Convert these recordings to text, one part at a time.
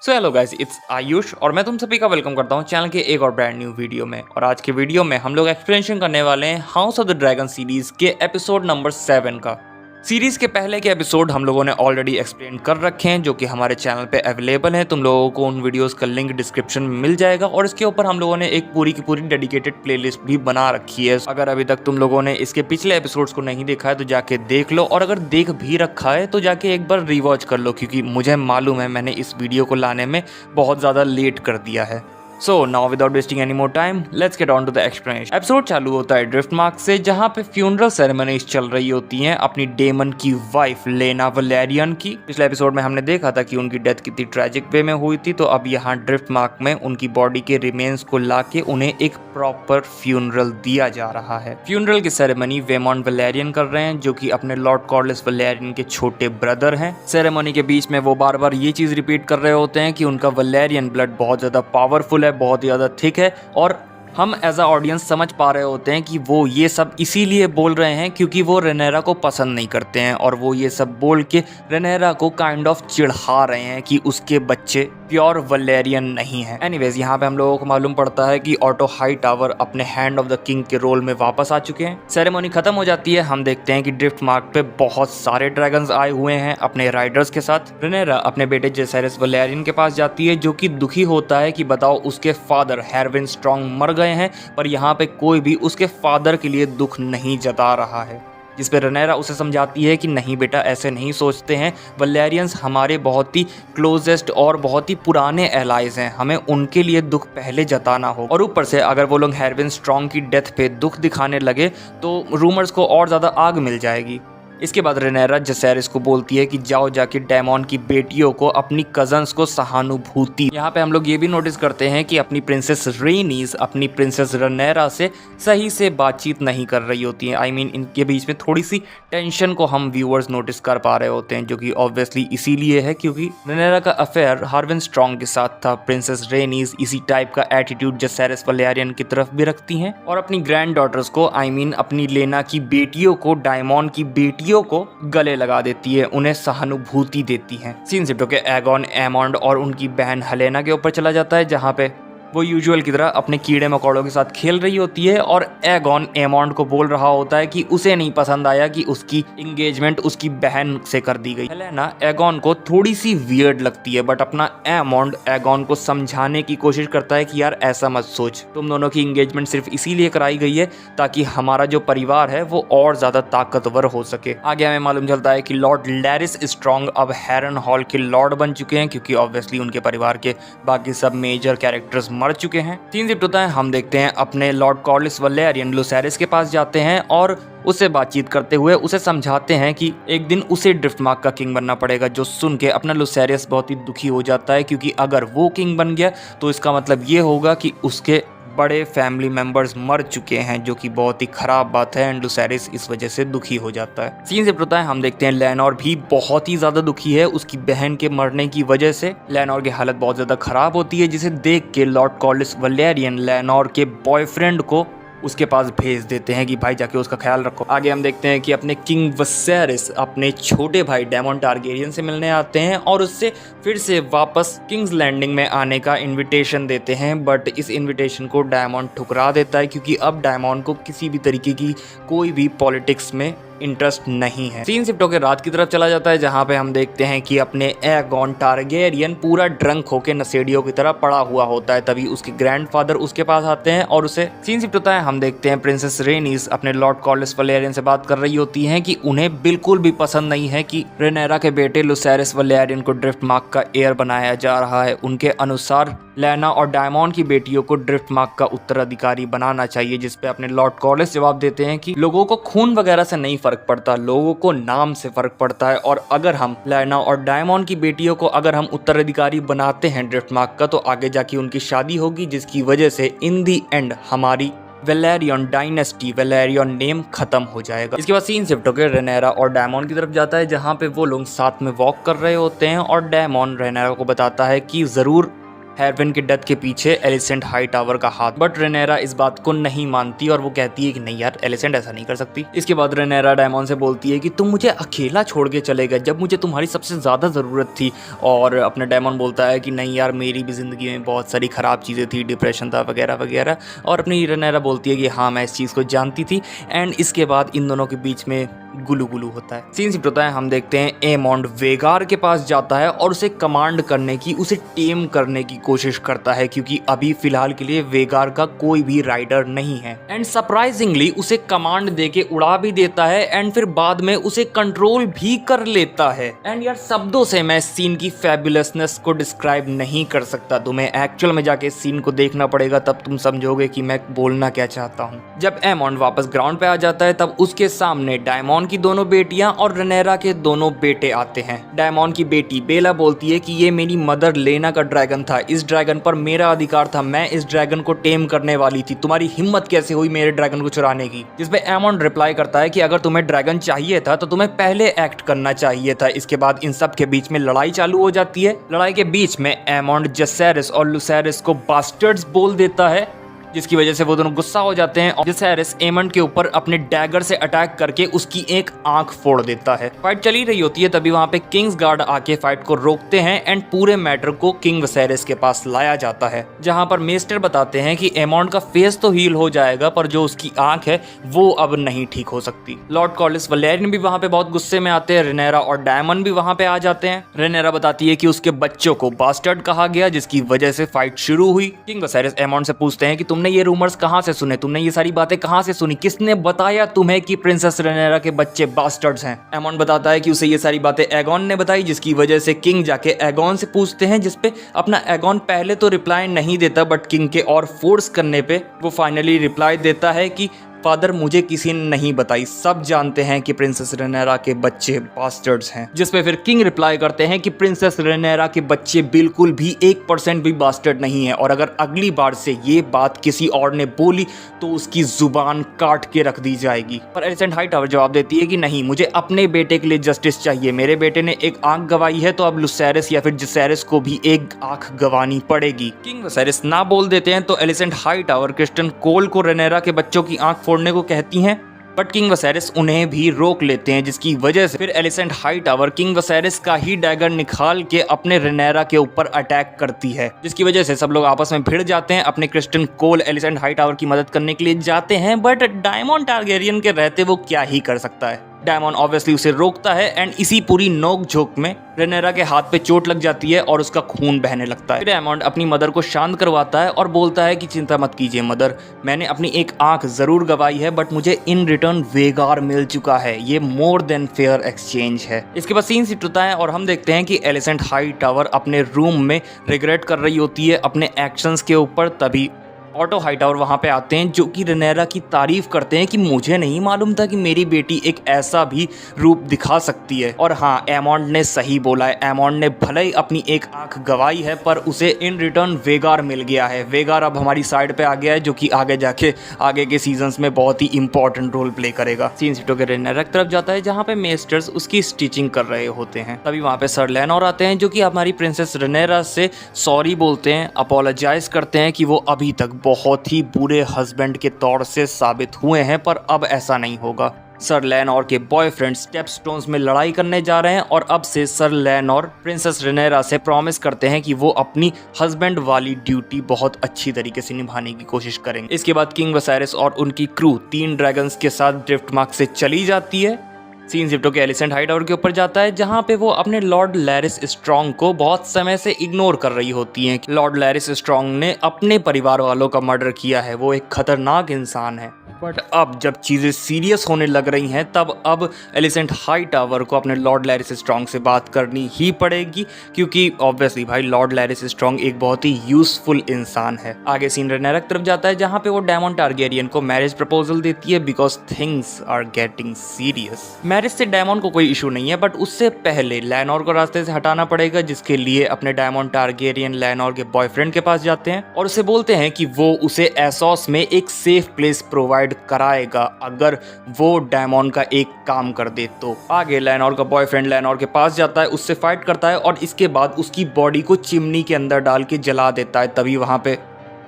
So hello guys, it's Ayush और मैं तुम सभी का वेलकम करता हूँ चैनल के एक और ब्रांड न्यू वीडियो में। और आज के वीडियो में हम लोग एक्सप्लेनेशन करने वाले हैं house of the dragon series के एपिसोड नंबर 7 का। सीरीज के पहले के एपिसोड हम लोगों ने ऑलरेडी एक्सप्लेन कर रखे हैं, जो कि हमारे चैनल पे अवेलेबल हैं। तुम लोगों को उन वीडियोस का लिंक डिस्क्रिप्शन में मिल जाएगा और इसके ऊपर हम लोगों ने एक पूरी की पूरी डेडिकेटेड प्लेलिस्ट भी बना रखी है। अगर अभी तक तुम लोगों ने इसके पिछले एपिसोड्स को नहीं देखा है तो जाके देख लो, और अगर देख भी रखा है तो जाके एक बार रिवॉच कर लो, क्योंकि मुझे मालूम है मैंने इस वीडियो को लाने में बहुत ज़्यादा लेट कर दिया है। So now without wasting any more time, let's get on to the explanation. Episode चालू होता है ड्रिफ्टमार्क से, जहाँ पे फ्यूनरल सेरेमनीज चल रही होती हैं अपनी डेमन की वाइफ लेना वैलेरियन की। पिछले एपिसोड में हमने देखा था कि उनकी डेथ कितनी ट्रेजिक वे में हुई थी, तो अब यहाँ ड्रिफ्टमार्क में उनकी बॉडी के रिमेन्स को लाके उन्हें एक प्रॉपर फ्यूनरल दिया जा रहा है। फ्यूनरल की सेरेमनी वेमॉन वैलेरियन कर रहे हैं, जो कि अपने लॉर्ड कॉर्लिस वैलेरियन के छोटे ब्रदर हैं। सेरेमनी के बीच में वो बार बार ये चीज रिपीट कर रहे होते हैं कि उनका वैलेरियन ब्लड बहुत ज्यादा पावरफुल है, बहुत ज़्यादा थिक है, और हम एज अ ऑडियंस समझ पा रहे होते हैं कि वो ये सब इसीलिए बोल रहे हैं क्योंकि वो रेनेरा को पसंद नहीं करते हैं, और वो ये सब बोल के रेनेरा को काइंड ऑफ चिढ़ा रहे हैं कि उसके बच्चे प्योर वैलेरियन नहीं है। एनीवेज, यहाँ पे हम लोगों को मालूम पड़ता है कि ऑटो हाईटावर अपने हैंड ऑफ द किंग के रोल में वापस आ चुके हैं। सेरेमनी खत्म हो जाती है, हम देखते हैं कि ड्रिफ्टमार्क पे बहुत सारे ड्रैगन्स आए हुए हैं अपने राइडर्स के साथ। रेनेरा अपने बेटे जेसेरिस वैलेरियन के पास जाती है, जो कि दुखी होता है कि बताओ उसके फादर हैरविन स्ट्रॉन्ग मर गए हैं, पर यहाँ पे कोई भी उसके फादर के लिए दुख नहीं जता रहा है। जिस पे रेनेरा उसे समझाती है कि नहीं बेटा, ऐसे नहीं सोचते हैं, वैलेरियंस हमारे बहुत ही क्लोजेस्ट और बहुत ही पुराने एलाइज हैं, हमें उनके लिए दुख पहले जताना हो। और ऊपर से अगर वो लोग हैरविन स्ट्रॉन्ग की डेथ पे दुख दिखाने लगे तो रूमर्स को और ज़्यादा आग मिल जाएगी। इसके बाद रेनेरा जेसेरिस को बोलती है कि जाओ जाके डेमॉन की बेटियों को, अपनी कजन्स को सहानुभूति। यहाँ पे हम लोग ये भी नोटिस करते हैं कि अपनी प्रिंसेस रेनीज अपनी प्रिंसेस रेनेरा से सही से बातचीत नहीं कर रही होती है। आई मीन इनके बीच में थोड़ी सी टेंशन को हम व्यूअर्स नोटिस कर पा रहे होते हैं, जो कि ऑब्वियसली इसीलिए है क्योंकि रेनेरा का अफेयर हार्विन स्ट्रॉन्ग के साथ था। प्रिंसेस रेनीज इसी टाइप का एटीट्यूड जेसेरिस वैलेरियन की तरफ भी रखती हैं, और अपनी ग्रैंड डॉटर्स को, आई मीन अपनी लेना की बेटियों को, डायमॉन की बेटियों को गले लगा देती है, उन्हें सहानुभूति देती हैं। सीन शिफ्ट होकर एगॉन, एमॉन्ड और उनकी बहन हेलेना के ऊपर चला जाता है, जहाँ पे वो यूजुअल की तरह अपने कीड़े मकोड़ों के साथ खेल रही होती है, और एगॉन एमॉन्ड को बोल रहा होता है कि उसे नहीं पसंद आया कि उसकी एंगेजमेंट उसकी बहन से कर दी गई। हेलेना एगॉन को थोड़ी सी वियर्ड लगती है, बट अपना एमॉन्ड एगॉन को समझाने की कोशिश करता है कि यार ऐसा मत सोच, तुम दोनों की एंगेजमेंट सिर्फ इसीलिए कराई गई है ताकि हमारा जो परिवार है वो और ज्यादा ताकतवर हो सके। आगे हमें मालूम चलता है कि लॉर्ड लैरिस स्ट्रॉन्ग अब हैरन हॉल के लॉर्ड बन चुके हैं, क्योंकि ऑब्वियसली उनके परिवार के बाकी सब मेजर कैरेक्टर्स मर चुके हैं। सीन शिफ्ट होता है, हम देखते हैं अपने लॉर्ड कॉर्लिस वैलेरियन लुसेरिस के पास जाते हैं और उससे बातचीत करते हुए उसे समझाते हैं कि एक दिन उसे ड्रिफ्टमार्क का किंग बनना पड़ेगा। जो सुन के अपना लुसेरियस बहुत ही दुखी हो जाता है, क्योंकि अगर वो किंग बन गया तो इसका मतलब ये होगा कि उसके बड़े फैमिली मेंबर्स मर चुके हैं, जो कि बहुत ही खराब बात है, एंड लुसेरिस इस वजह से दुखी हो जाता है। सीन शिफ्ट होता है, हम देखते हैं लेनोर भी बहुत ही ज्यादा दुखी है उसकी बहन के मरने की वजह से। लेनोर की हालत बहुत ज्यादा खराब होती है, जिसे देख के लॉर्ड कॉर्लिस वैलेरियन लेनोर के बॉयफ्रेंड को उसके पास भेज देते हैं कि भाई जाके उसका ख्याल रखो। आगे हम देखते हैं कि अपने किंग वसेरिस अपने छोटे भाई डेमॉन टारगेरियन से मिलने आते हैं और उससे फिर से वापस किंग्स लैंडिंग में आने का इनविटेशन देते हैं, बट इस इनविटेशन को डायमॉन ठुकरा देता है, क्योंकि अब डायमॉन को किसी भी तरीके की कोई भी पॉलिटिक्स में इंटरेस्ट नहीं है। सीन शिफ्ट होकर रात की तरफ चला जाता है, जहाँ पे हम देखते हैं कि अपने एगॉन टारगेरियन पूरा ड्रंक होकर नशेड़ियों की तरह पड़ा हुआ होता है। तभी उसके ग्रैंडफादर उसके पास आते हैं और उसे सीन शिफ्ट होता है, हम देखते हैं प्रिंसेस रेनीस अपने लॉर्ड कॉर्लिस वैलेरियन से बात कर रही होती हैं कि उन्हें बिल्कुल भी पसंद नहीं है कि रेनेरा के बेटे लुसेरिस वैलेरियन को ड्रिफ्टमार्क का हेयर बनाया जा रहा है। उनके अनुसार लेना और डायमॉन की बेटियों को ड्रिफ्टमार्क का उत्तराधिकारी बनाना चाहिए, जिसपे अपने लॉर्ड कॉर्लिस जवाब देते हैं कि लोगों को खून वगैरह से नहीं फर्क पड़ता, लोगों को नाम से फर्क पड़ता है, और अगर हम लेना और डायमॉन की बेटियों को अगर हम उत्तराधिकारी बनाते हैं ड्रिफ्टमार्क का, तो आगे जाके उनकी शादी होगी, जिसकी वजह से इन दी एंड हमारी वैलेरियन डायनेस्टी, वैलेरियन नेम खत्म हो जाएगा। इसके बाद सीन शिफ्ट होकर रेनेरा और डायमॉन की तरफ जाता है, जहाँ पे वो लोग साथ में वॉक कर रहे होते हैं, और डायमॉन रेनेरा को बताता है कि जरूर हेरविन के डेथ के पीछे एलिसेंट हाईटावर का हाथ, बट रेनेरा इस बात को नहीं मानती और वो कहती है कि नहीं यार, एलिसेंट ऐसा नहीं कर सकती। इसके बाद रेनेरा डायमॉन से बोलती है कि तुम मुझे अकेला छोड़ के चले गए जब मुझे तुम्हारी सबसे ज़्यादा ज़रूरत थी, और अपने डायमॉन बोलता है कि नहीं यार, मेरी भी ज़िंदगी में बहुत सारी ख़राब चीज़ें थी, डिप्रेशन था वगैरह वगैरह, और अपनी रेनेरा बोलती है कि हाँ मैं इस चीज़ को जानती थी। एंड इसके बाद इन दोनों के बीच में गुलू गुलू होता है। सीन शिफ्ट होता है, हम देखते हैं एमॉन्ड वेगार के पास जाता है और उसे कमांड करने की, उसे टेम करने की कोशिश करता है, क्योंकि अभी फिलहाल के लिए वेगार का कोई भी राइडर नहीं है। एंड सरप्राइजिंगली उसे कमांड देके उड़ा भी देता है एंड फिर बाद में उसे कंट्रोल भी कर लेता है। एंड यार शब्दों से मैं इस सीन की फैबुलसनेस को डिस्क्राइब नहीं कर सकता, तुम्हें एक्चुअल में जाके इस सीन को देखना पड़ेगा, तब तुम समझोगे कि मैं बोलना क्या चाहता हूँ। जब एमॉन्ड वापस ग्राउंड पे आ जाता है तब उसके सामने डायमॉन की दोनों बेटियां और रेनेरा के दोनों बेटे आते हैं। डायमॉन की बेटी बेला बोलती है कि ये मेरी मदर लेना का ड्रैगन था, इस ड्रैगन पर मेरा अधिकार था, मैं इस ड्रैगन को टेम करने वाली थी, तुम्हारी हिम्मत कैसे हुई मेरे ड्रैगन को चुराने की। जिसपे एमॉन्ड रिप्लाई करता है कि अगर तुम्हें ड्रैगन चाहिए था तो तुम्हें पहले एक्ट करना चाहिए था। इसके बाद इन सब के बीच में लड़ाई चालू हो जाती है। लड़ाई के बीच में एमॉन्ड जसेरिस और लुसेरिस को बास्टर्ड्स बोल देता है, जिसकी वजह से वो दोनों गुस्सा हो जाते हैं और जसेरिस एमंड के ऊपर अपने डैगर से अटैक करके उसकी एक आंख फोड़ देता है। फाइट चली रही होती है, तभी वहां पे किंग्स गार्ड आके फाइट को रोकते हैं एंड पूरे मैटर को किंग वसेरिस के पास लाया जाता है, जहां पर मेस्टर बताते हैं कि एमॉन्ड का फेस तो हील हो जाएगा पर जो उसकी आंख है वो अब नहीं ठीक हो सकती। लॉर्ड कॉलिस वलेरियन भी वहां पे बहुत गुस्से में आते हैं, रेनेरा और डायमंड भी वहां पे आ जाते हैं। रेनेरा बताती है कि उसके बच्चों को बास्टर्ड कहा गया, जिसकी वजह से फाइट शुरू हुई। किंग वसेरिस एमॉन्ड से पूछते हैं कि तुमने ये रूमर्स कहां से सुने, तुमने ये सारी बातें कहां से सुनी, किसने बताया तुम्हें कि प्रिंसेस रेनेरा के बच्चे बास्टर्ड्स हैं। एमॉन्ड बताता है कि उसे ये सारी बातें एगॉन ने बताई, जिसकी वजह से किंग जाके एगॉन से पूछते हैं, जिसपे अपना एगॉन पहले तो रिप्लाई नहीं देता, बट किंग के और फोर्स करने पे वो फाइनली रिप्लाई देता है कि फादर मुझे किसी ने नहीं बताई, सब जानते हैं कि प्रिंसेस रेनेरा के बच्चे बास्टर्ड्स हैं। जिसपे फिर किंग रिप्लाई करते हैं कि प्रिंसेस रेनेरा के बच्चे बिल्कुल भी 1% भी बास्टर्ड नहीं है, और अगर अगली बार से ये बात किसी और ने बोली तो उसकी जुबान काट के रख दी जाएगी। पर एलिसेंट हाईटावर जवाब देती है कि नहीं, मुझे अपने बेटे के लिए जस्टिस चाहिए, मेरे बेटे ने एक आंख गवाई है तो अब लुसेरिस या फिर जसेरिस को भी एक आंख गवानी पड़ेगी। किंग वसेरिस ना बोल देते हैं तो एलिसेंट हाईटावर क्रिस्टन कोल को रेनेरा के बच्चों की आंख फोड़ने को कहती हैं, बट किंग वसेरिस उन्हें भी रोक लेते हैं, जिसकी वजह से फिर एलिसेंट हाईटावर किंग वसेरिस का ही डैगर निकाल के अपने रेनेरा के ऊपर अटैक करती है, जिसकी वजह से सब लोग आपस में भिड़ जाते हैं। अपने क्रिस्टन कोल एलिसेंट हाईटावर की मदद करने के लिए जाते हैं, बट डायमॉन टारगेरियन के रहते वो क्या ही कर सकता है। डायमॉन ऑब्वियसली उसे रोकता है एंड इसी पूरी नोक झोंक में रेनेरा के हाथ पे चोट लग जाती है और उसका खून बहने लगता है। फिर डायमॉन अपनी मदर को शांत करवाता है और बोलता है कि चिंता मत कीजिए मदर, मैंने अपनी एक आंख जरूर गवाई है बट मुझे इन रिटर्न वेगार मिल चुका है, ये मोर देन फेयर एक्सचेंज है। इसके बाद सीन शिफ्ट होता है और हम देखते हैं कि एलिसेंट हाईटावर अपने रूम में रिग्रेट कर रही होती है अपने एक्शंस के ऊपर। तभी ऑटो हाईटावर वहां पे आते हैं जो कि रेनेरा की तारीफ करते हैं कि मुझे नहीं मालूम था कि मेरी बेटी एक ऐसा भी रूप दिखा सकती है। और हाँ, एमॉन्ड ने सही बोला है, एमॉन्ड ने भले ही अपनी एक आंख गवाई है पर उसे इन रिटर्न वेगार मिल गया है। वेगार अब हमारी साइड पे आ गया है, जो कि आगे जाके आगे के सीजन्स में बहुत ही इंपॉर्टेंट रोल प्ले करेगा। सीन शिफ्ट होकर रेनेरा की तरफ जाता है जहाँ पे मेस्टर्स उसकी स्टिचिंग कर रहे होते हैं। तभी वहाँ पे सर लेनोर आते हैं जो कि हमारी प्रिंसेस रेनेरा से सॉरी बोलते हैं, अपोलोजाइज करते हैं कि वो अभी तक बहुत ही बुरे हस्बैंड के तौर से साबित हुए हैं, पर अब ऐसा नहीं होगा। सर लेनोर के बॉयफ्रेंड स्टेपस्टोन्स में लड़ाई करने जा रहे हैं और अब से सर लेनोर प्रिंसेस रेनेरा से प्रॉमिस करते हैं कि वो अपनी हस्बैंड वाली ड्यूटी बहुत अच्छी तरीके से निभाने की कोशिश करेंगे। इसके बाद किंग वसेरिस और उनकी क्रू 3 ड्रैगन्स के साथ ड्रिफ्ट मार्क से चली जाती है। सीन शिफ्ट होकर एलिसेंट हाईटावर के ऊपर जाता है जहां पे वो अपने लॉर्ड लैरिस स्ट्रॉन्ग को बहुत समय से इग्नोर कर रही होती हैं। लॉर्ड लैरिस स्ट्रॉन्ग ने अपने परिवार वालों का मर्डर किया है, वो एक खतरनाक इंसान है। बट अब जब चीज़ें सीरियस होने लग रही हैं तब अब एलिसेंट हाईटावर को अपने लॉर्ड लैरिस स्ट्रॉन्ग से बात करनी ही पड़ेगी, क्योंकि ऑब्वियसली भाई लॉर्ड लैरिस स्ट्रॉन्ग एक बहुत ही यूजफुल इंसान है। आगे सीन रेनेरा की तरफ जाता है जहाँ पे वो डायमॉन टारगेरियन को मैरिज प्रपोजल देती है because things are getting serious. Marriage virus से डायमॉन को कोई इशू नहीं है, बट उससे पहले लेनोर को रास्ते से हटाना पड़ेगा, जिसके लिए अपने डायमॉन टारगेरियन लेनोर के बॉयफ्रेंड के पास जाते हैं और उसे बोलते हैं कि वो उसे एसोस में एक सेफ प्लेस प्रोवाइड कराएगा अगर वो डायमॉन का एक काम कर दे। तो आगे लेनोर का बॉयफ्रेंड लेनोर के पास जाता है, उससे फाइट करता है और इसके बाद उसकी बॉडी को चिमनी के अंदर डाल के जला देता है। तभी वहां पे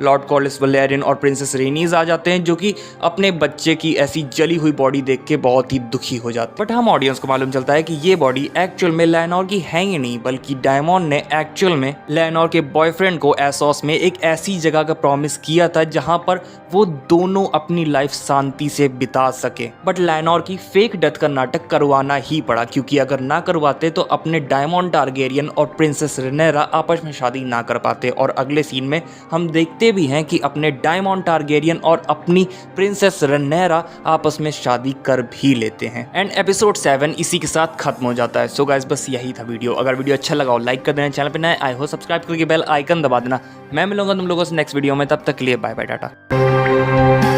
लॉर्ड कॉलिस वलेरियन और प्रिंसेस रेनीज आ जाते हैं, जो कि अपने बच्चे की ऐसी जली हुई बॉडी देख के बहुत ही दुखी हो जाते हैं। बट हम ऑडियंस को मालूम चलता है कि ये बॉडी एक्चुअल में लेनोर की है ही नहीं, बल्कि डायमॉन ने एक्चुअल में लेनोर के बॉयफ्रेंड को एसोस में एक ऐसी जगह का प्रॉमिस किया था जहां पर वो दोनों अपनी लाइफ शांति से बिता सके। बट लेनोर की फेक डेथ का नाटक करवाना ही पड़ा, क्योंकि अगर ना करवाते तो अपने डायमॉन टारगेरियन और प्रिंसेस रेनेरा आपस में शादी ना कर पाते। और अगले सीन में हम देखते भी हैं कि अपने डायमॉन टारगेरियन और अपनी प्रिंसेस रेनेरा आपस में शादी कर भी लेते हैं। एंड एपिसोड 7 इसी के साथ खत्म हो जाता है। सो गाइस, बस यही था वीडियो। अगर वीडियो अच्छा लगा हो लाइक कर देना, चैनल पे नए आए हो सब्सक्राइब करके बेल आइकन दबा देना। मैं मिलूंगा तुम लोगों से नेक्स्ट वीडियो में, तब तक के लिए बाय बाय, टाटा।